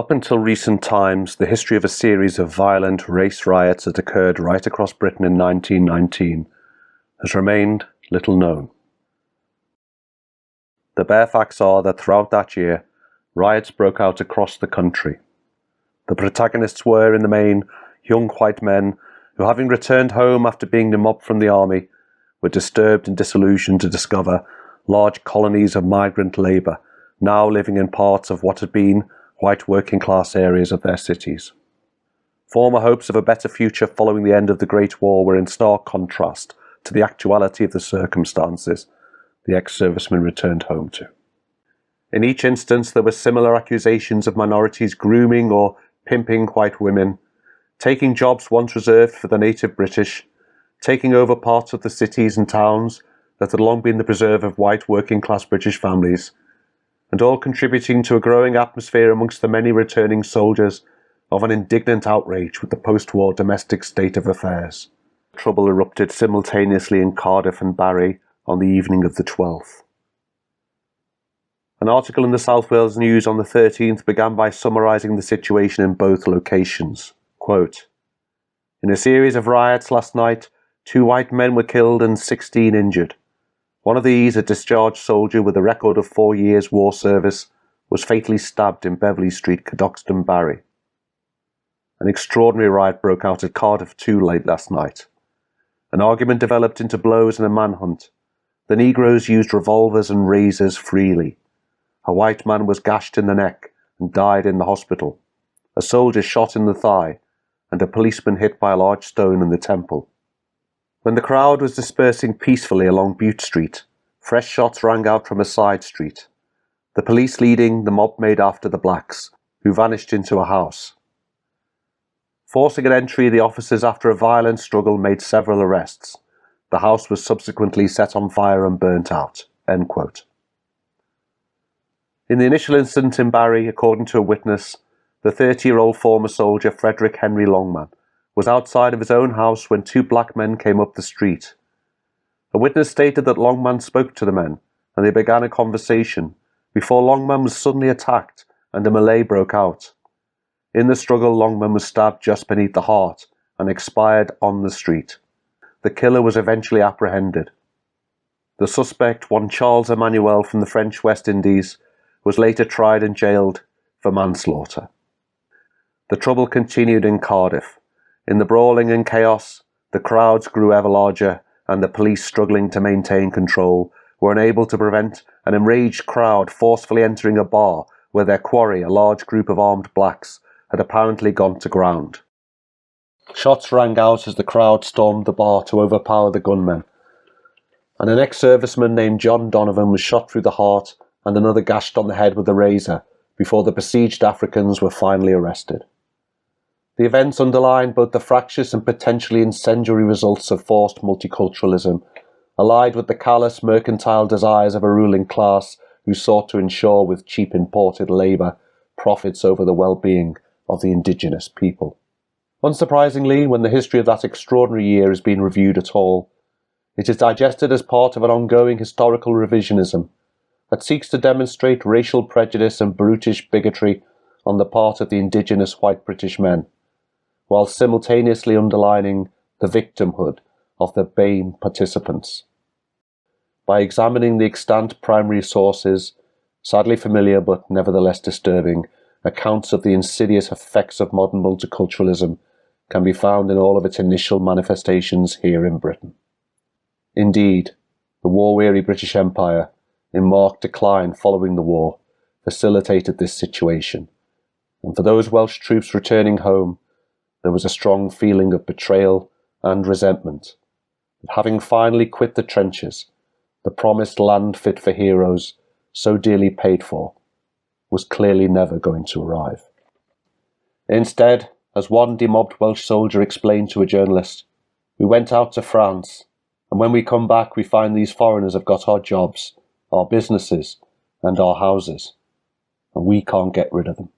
Up until recent times, the history of a series of violent race riots that occurred right across Britain in 1919 has remained little known. The bare facts are that throughout that year, riots broke out across the country. The protagonists were, in the main, young white men who, having returned home after being demobbed from the army, were disturbed and disillusioned to discover large colonies of migrant labour now living in parts of what had been white working-class areas of their cities. Former hopes of a better future following the end of the Great War were in stark contrast to the actuality of the circumstances the ex-servicemen returned home to. In each instance, there were similar accusations of minorities grooming or pimping white women, taking jobs once reserved for the native British, taking over parts of the cities and towns that had long been the preserve of white working-class British families, and all contributing to a growing atmosphere amongst the many returning soldiers of an indignant outrage with the post-war domestic state of affairs. Trouble erupted simultaneously in Cardiff and Barry on the evening of the 12th. An article in the South Wales News on the 13th began by summarising the situation in both locations. Quote, "In a series of riots last night, 2 white men were killed and 16 injured. One of these, a discharged soldier with a record of 4 years war service, was fatally stabbed in Beverley Street, Cadoxton, Barry. An extraordinary riot broke out at Cardiff too late last night. An argument developed into blows and a manhunt. The Negroes used revolvers and razors freely. A white man was gashed in the neck and died in the hospital. A soldier shot in the thigh, and a policeman hit by a large stone in the temple. When the crowd was dispersing peacefully along Bute Street, fresh shots rang out from a side street. The police leading, the mob made after the blacks, who vanished into a house. Forcing an entry, the officers, after a violent struggle, made several arrests. The house was subsequently set on fire and burnt out." End quote. In the initial incident in Barry, according to a witness, the 30-year-old former soldier Frederick Henry Longman was outside of his own house when 2 black men came up the street. A witness stated that Longman spoke to the men, and they began a conversation, before Longman was suddenly attacked and a melee broke out. In the struggle, Longman was stabbed just beneath the heart and expired on the street. The killer was eventually apprehended. The suspect, one Charles Emmanuel from the French West Indies, was later tried and jailed for manslaughter. The trouble continued in Cardiff. In the brawling and chaos, the crowds grew ever larger, and the police, struggling to maintain control, were unable to prevent an enraged crowd forcefully entering a bar where their quarry, a large group of armed blacks, had apparently gone to ground. Shots rang out as the crowd stormed the bar to overpower the gunmen, and an ex-serviceman named John Donovan was shot through the heart and another gashed on the head with a razor before the besieged Africans were finally arrested. The events underlined both the fractious and potentially incendiary results of forced multiculturalism, allied with the callous mercantile desires of a ruling class who sought to ensure with cheap imported labour profits over the well-being of the indigenous people. Unsurprisingly, when the history of that extraordinary year is being reviewed at all, it is digested as part of an ongoing historical revisionism that seeks to demonstrate racial prejudice and brutish bigotry on the part of the indigenous white British men, while simultaneously underlining the victimhood of the BAME participants. By examining the extant primary sources, sadly familiar but nevertheless disturbing, accounts of the insidious effects of modern multiculturalism can be found in all of its initial manifestations here in Britain. Indeed, the war-weary British Empire, in marked decline following the war, facilitated this situation, and for those Welsh troops returning home, there was a strong feeling of betrayal and resentment that, having finally quit the trenches, the promised land fit for heroes, so dearly paid for, was clearly never going to arrive. Instead, as one demobbed Welsh soldier explained to a journalist, "We went out to France, and when we come back we find these foreigners have got our jobs, our businesses, and our houses, and we can't get rid of them."